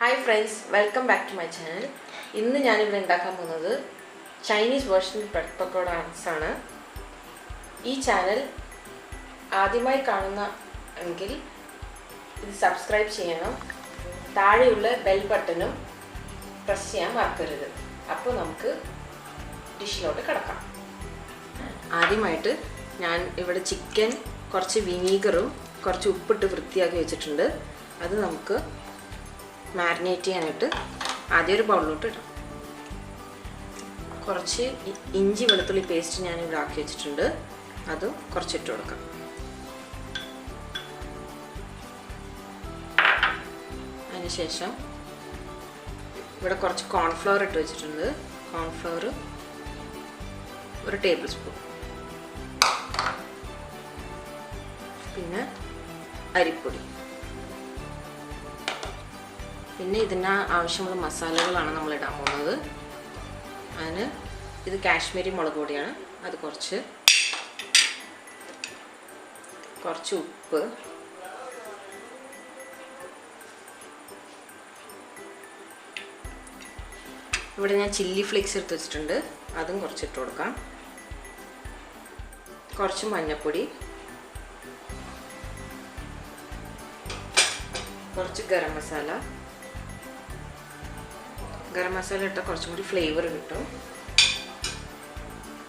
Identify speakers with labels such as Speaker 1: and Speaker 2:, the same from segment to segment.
Speaker 1: Hi friends, welcome back to my channel. ഇന്ന് ഞാൻ ഇവിടെ ഉണ്ടാക്കാൻ പോകുന്നത് ചൈനീസ് വേർഷൻ ബ്രെഡ് പക്കോഡാസ് ആണ്. ഈ ചാനൽ ആദ്യമായി കാണുന്ന എങ്കിൽ ഇത് സബ്സ്ക്രൈബ് ചെയ്യണം. താഴെയുള്ള ബെൽ ബട്ടണും പ്രസ് ചെയ്യാൻ മറക്കരുത്. അപ്പോൾ നമുക്ക് ഡിഷിലോട്ട് കടക്കാം. ആദ്യമായിട്ട് ഞാൻ ഇവിടെ ചിക്കൻ കുറച്ച് വിനീഗറും കുറച്ച് ഉപ്പിട്ട് വൃത്തിയാക്കി വെച്ചിട്ടുണ്ട്. അത് നമുക്ക് മാരിനേറ്റ് ചെയ്യാനായിട്ട് ആദ്യം ഒരു ബൗളിലോട്ട് ഇടാം. കുറച്ച് ഇഞ്ചി വെളുത്തുള്ളി പേസ്റ്റ് ഞാൻ ഇവിടെ ആക്കി വെച്ചിട്ടുണ്ട്. അതും കുറച്ചിട്ട് കൊടുക്കാം. അതിനുശേഷം ഇവിടെ കുറച്ച് കോൺഫ്ലവർ ഇട്ട് വെച്ചിട്ടുണ്ട്. കോൺഫ്ലവർ ഒരു ടേബിൾ സ്പൂൺ, പിന്നെ അരിപ്പൊടി, പിന്നെ ഇതിന് ആവശ്യമുള്ള മസാലകളാണ് നമ്മൾ ഇടാൻ പോകുന്നത്. അതിന് ഇത് കാശ്മീരി മുളക് പൊടിയാണ്. അത് കുറച്ച് ഉപ്പ്, ഇവിടെ ഞാൻ ചില്ലി ഫ്ലേക്സ് എടുത്ത് വെച്ചിട്ടുണ്ട്. അതും കുറച്ചിട്ട് കൊടുക്കാം. കുറച്ച് മഞ്ഞൾപ്പൊടി, കുറച്ച് ഗരം മസാല ഇട്ടാൽ കുറച്ചും കൂടി ഫ്ലേവർ കിട്ടും.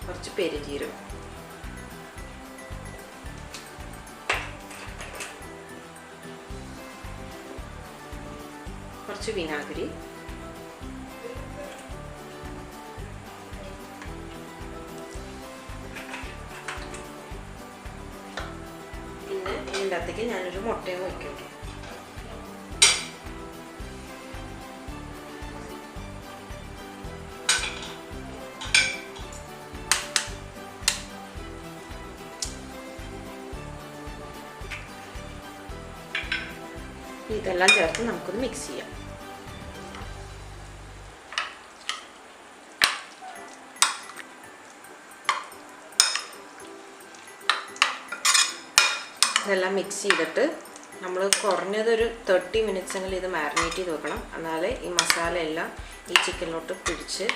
Speaker 1: കുറച്ച് പെരുംജീരകം, കുറച്ച് വിനാഗിരി, പിന്നെ ഇതിൻ്റെ അകത്തേക്ക് ഞാനൊരു മുട്ടയും വയ്ക്കും. ഇതെല്ലാം ചേർത്ത് നമുക്കൊന്ന് മിക്സ് ചെയ്യാം. ഇതെല്ലാം മിക്സ് ചെയ്തിട്ട് നമ്മൾ കുറഞ്ഞതൊരു 30 മിനിറ്റ്സ് എങ്കിലും ഇത് മാരിനേറ്റ് ചെയ്ത് വെക്കണം. എന്നാലേ ഈ മസാല എല്ലാം ഈ ചിക്കനിലോട്ട് പിടിച്ച്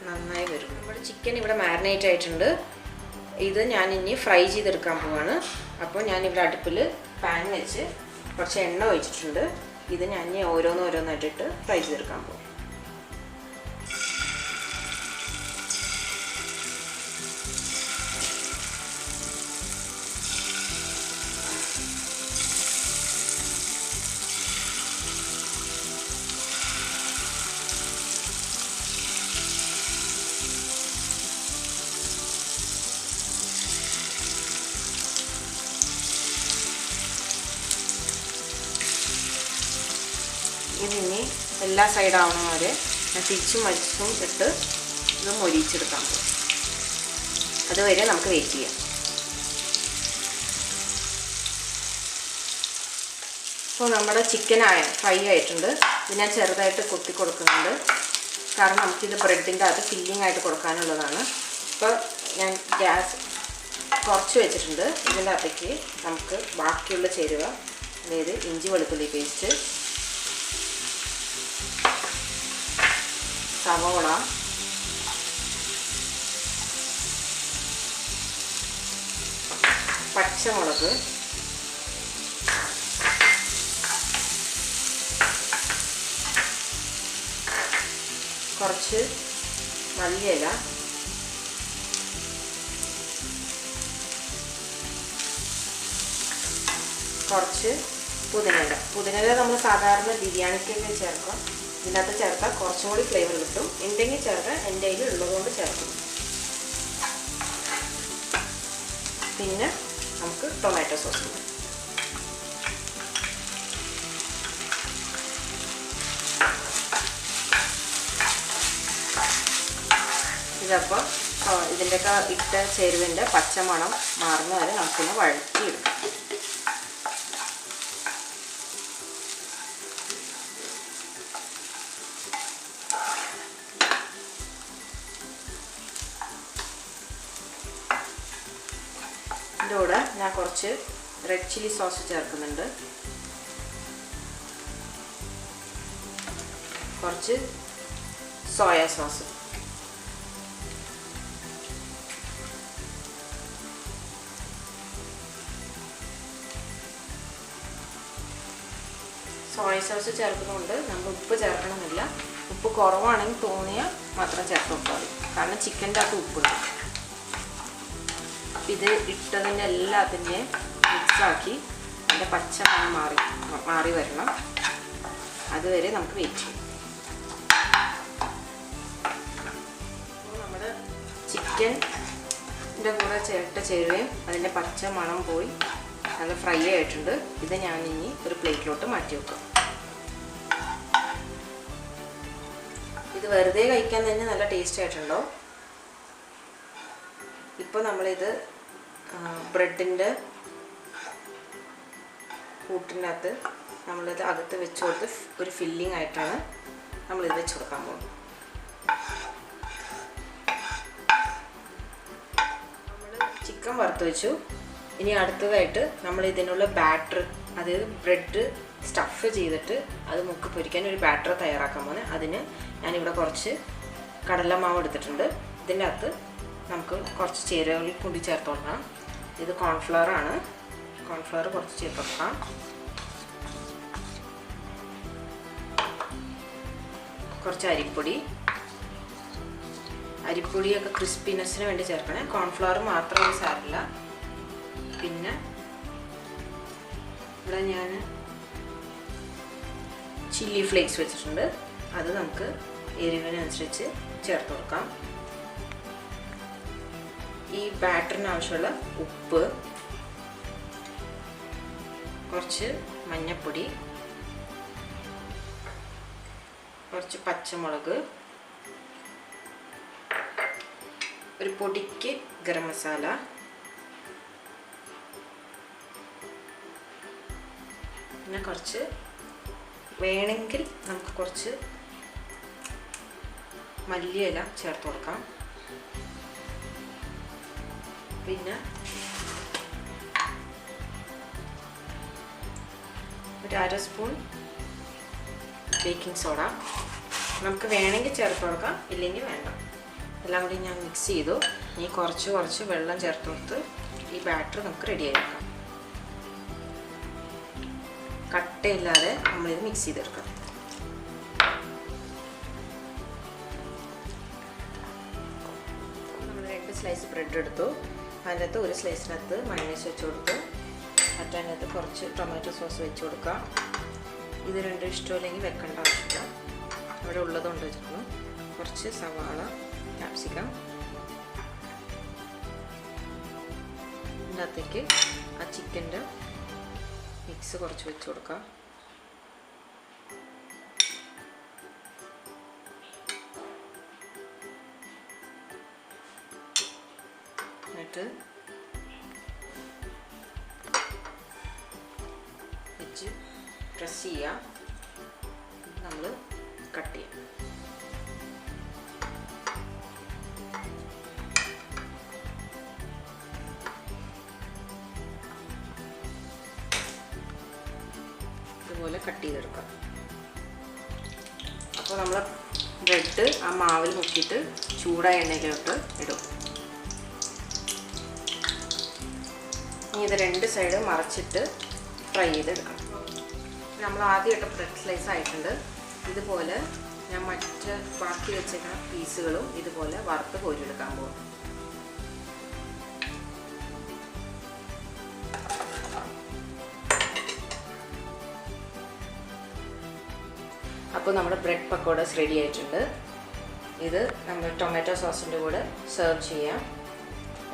Speaker 1: നന്നായി വരും. നമ്മുടെ ചിക്കൻ ഇവിടെ മാരിനേറ്റ് ആയിട്ടുണ്ട്. ഇത് ഞാൻ ഇനി ഫ്രൈ ചെയ്തെടുക്കാൻ പോവാണ്. അപ്പോൾ ഞാനിവിടെ അടുപ്പിൽ പാൻ വെച്ച് കുറച്ച് എണ്ണ ഒഴിച്ചിട്ടുണ്ട്. ഇത് ഞാൻ ഇനി ഓരോന്നായിട്ടിട്ട് ഫ്രൈ ചെയ്തെടുക്കാൻ പോകും. ഇതിനി എല്ലാ സൈഡാവണ വരെ ഞാൻ തിരിച്ചും മരിച്ചും ഇട്ട് ഇത് മൊരിച്ചെടുക്കാൻ പോകും. അതുവരെ നമുക്ക് വെയിറ്റ് ചെയ്യാം. ഇപ്പോൾ നമ്മുടെ ചിക്കൻ ഫ്രൈ ആയിട്ടുണ്ട്. ഇത് ഞാൻ ചെറുതായിട്ട് കൊത്തി കൊടുക്കുന്നുണ്ട്. കാരണം നമുക്കിത് ബ്രെഡിൻ്റെ അത് ഫില്ലിംഗ് ആയിട്ട് കൊടുക്കാനുള്ളതാണ്. ഇപ്പോൾ ഞാൻ ഗ്യാസ് കുറച്ച് വെച്ചിട്ടുണ്ട്. ഇതിൻ്റെ അകത്തേക്ക് നമുക്ക് ബാക്കിയുള്ള ചേരുവ, അതായത് ഇഞ്ചി വെളുത്തുള്ളി പേസ്റ്റ്, സവോള, പച്ചമുളക്, കുറച്ച് മല്ലിയില, കുറച്ച് പുതിനയില നമ്മൾ സാധാരണ ബിരിയാണിക്കൊക്കെ ചേർക്കാം. ഇതിനകത്ത് ചേർത്താൽ കുറച്ചും കൂടി ഫ്ലേവർ കിട്ടും. ഉണ്ടെങ്കിൽ ചേർക്കാം, എൻ്റെ കയ്യിൽ ഉള്ളതുകൊണ്ട് ചേർക്കും. പിന്നെ നമുക്ക് ടൊമാറ്റോ സോസ് ഉണ്ട്. ഇതപ്പോൾ ഇതിൻ്റെയൊക്കെ ഇട്ട ചേരുവിൻ്റെ പച്ചമണം മാറുന്ന വരെ നമുക്കിന്ന് വഴറ്റിയെടുക്കാം. ഇതിൻ്റെ കൂടെ ഞാൻ കുറച്ച് റെഡ് ചില്ലി സോസ് ചേർക്കുന്നുണ്ട്. കുറച്ച് സോയ സോസ്, സോയ സോസ് ചേർക്കുന്നതുകൊണ്ട് നമ്മൾ ഉപ്പ് ചേർക്കണമെന്നില്ല. ഉപ്പ് കുറവാണെങ്കിൽ തോന്നിയാൽ മാത്രം ചേർത്ത് കൊടുത്താൽ മതി, കാരണം ചിക്കൻ്റെ അകത്ത് ഉപ്പുണ്ട്. ഇത് ഇട്ടതിൻ്റെ എല്ലാത്തിൻ്റെയും മിക്സാക്കി അതിൻ്റെ പച്ച മണം മാറി വരണം. അതുവരെ നമുക്ക് വെയിറ്റ് ചെയ്യും. അപ്പോൾ നമ്മുടെ ചിക്കൻ്റെ കൂടെ ചേരുകയും അതിൻ്റെ പച്ച മണം പോയി നല്ല ഫ്രൈ ആയിട്ടുണ്ട്. ഇത് ഞാൻ ഇനി ഒരു പ്ലേറ്റിലോട്ട് മാറ്റി വെക്കാം. ഇത് വെറുതെ കഴിക്കാൻ തന്നെ നല്ല ടേസ്റ്റ് ആയിട്ടുണ്ടോ. ഇപ്പോൾ നമ്മളിത് ബ്രെഡിൻ്റെ കൂട്ടിനകത്ത് നമ്മളിത് അകത്ത് വെച്ച് കൊടുത്ത് ഒരു ഫില്ലിംഗ് ആയിട്ടാണ് നമ്മളിത് വെച്ച് കൊടുക്കാൻ പോകുന്നത്. നമ്മൾ ചിക്കൻ വറുത്ത് വെച്ചു. ഇനി അടുത്തതായിട്ട് നമ്മൾ ഇതിനുള്ള ബാറ്റർ, അതായത് ബ്രെഡ് സ്റ്റഫ് ചെയ്തിട്ട് അത് മുക്കി പൊരിക്കാൻ ഒരു ബാറ്റർ തയ്യാറാക്കാൻ പോകുന്നത്. അതിന് ഞാനിവിടെ കുറച്ച് കടലമാവ് എടുത്തിട്ടുണ്ട്. ഇതിൻ്റെ അകത്ത് നമുക്ക് കുറച്ച് ചേരുവകൾ കൂടി ചേർത്ത് കൊടുക്കാം. ഇത് കോൺഫ്ലവർ ആണ്. കോൺഫ്ലവർ കുറച്ച് ചേർത്ത് കൊടുക്കാം. കുറച്ച് അരിപ്പൊടിയൊക്കെ ക്രിസ്പിനെസ്സിന് വേണ്ടി ചേർക്കണേ. കോൺഫ്ലവർ മാത്രം സാരില്ല. പിന്നെ ഇവിടെ ഞാൻ ചില്ലി ഫ്ലേക്സ് വെച്ചിട്ടുണ്ട്. അത് നമുക്ക് എരിവിനനുസരിച്ച് ചേർത്ത് കൊടുക്കാം. ഈ ബാറ്ററിന് ആവശ്യമുള്ള ഉപ്പ്, കുറച്ച് മഞ്ഞൾപ്പൊടി, കുറച്ച് പച്ചമുളക്, ഒരു പൊടിക്ക് ഗരം മസാല, പിന്നെ കുറച്ച് വേണമെങ്കിൽ നമുക്ക് കുറച്ച് മല്ലിയില ചേർത്ത് കൊടുക്കാം. പിന്നെ ഒരു അര സ്പൂൺ ബേക്കിംഗ് സോഡ നമുക്ക് വേണമെങ്കിൽ ചേർത്ത് കൊടുക്കാം, ഇല്ലെങ്കിൽ വേണ്ട. എല്ലാം കൂടി ഞാൻ മിക്സ് ചെയ്തു. ഇനി കുറച്ച് വെള്ളം ചേർത്ത് കൊടുത്ത് ഈ ബാറ്റർ നമുക്ക് റെഡിയായി വെക്കാം. കട്ടയില്ലാതെ നമ്മളിത് മിക്സ് ചെയ്തെടുക്കാം. നമ്മൾ 2 സ്ലൈസ് ബ്രെഡ് എടുത്തു. അതിൻ്റെ അകത്ത് ഒരു സ്ലൈസിനകത്ത് മയോണൈസ് വെച്ച് കൊടുത്തു. മറ്റതിനകത്ത് കുറച്ച് ടൊമാറ്റോ സോസ് വെച്ച് കൊടുക്കാം. ഇത് രണ്ടും ഇഷ്ടമില്ലെങ്കിൽ വെക്കേണ്ട ആവശ്യമില്ല, അവിടെ ഉള്ളതുകൊണ്ട് വെച്ചിരുന്നു. കുറച്ച് സവാള, ക്യാപ്സിക്കം, ഇതിൻ്റെ അകത്തേക്ക് ആ ചിക്കൻ്റെ മിക്സ് കുറച്ച് വെച്ച് കൊടുക്കാം. എന്നിട്ട് വെച്ച് പ്രസ് ചെയ്യാം. നമ്മൾ കട്ട് ചെയ്യാം. ഇതുപോലെ കട്ട് ചെയ്തെടുക്കാം. അപ്പോൾ നമ്മൾ ബ്രെഡ് ആ മാവിൽ മുക്കിയിട്ട് ചൂടായ എണ്ണയിലോട്ട് ഇടും. ഇനി ഇത് 2 സൈഡ് മറച്ചിട്ട് ഫ്രൈ ചെയ്തെടുക്കണം. നമ്മൾ ആദ്യം ഇട്ട ബ്രെഡ് സ്ലൈസ് ആയിട്ടുണ്ട്. ഇതുപോലെ ഞാൻ മറ്റ് ബാക്കി വെച്ചിരിക്കുന്ന പീസുകളും ഇതുപോലെ വറുത്ത് കോരിയെടുക്കാൻ പോകും. അപ്പോൾ നമ്മുടെ ബ്രെഡ് പക്കോഡാസ് റെഡി ആയിട്ടുണ്ട്. ഇത് നമ്മൾ ടൊമാറ്റോ സോസിൻ്റെ കൂടെ സെർവ് ചെയ്യാം.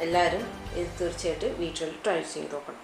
Speaker 1: എല്ലാവരും ഇത് തീർച്ചയായിട്ടും വീട്ടിൽ ട്രൈ ചെയ്ത് നോക്കണം.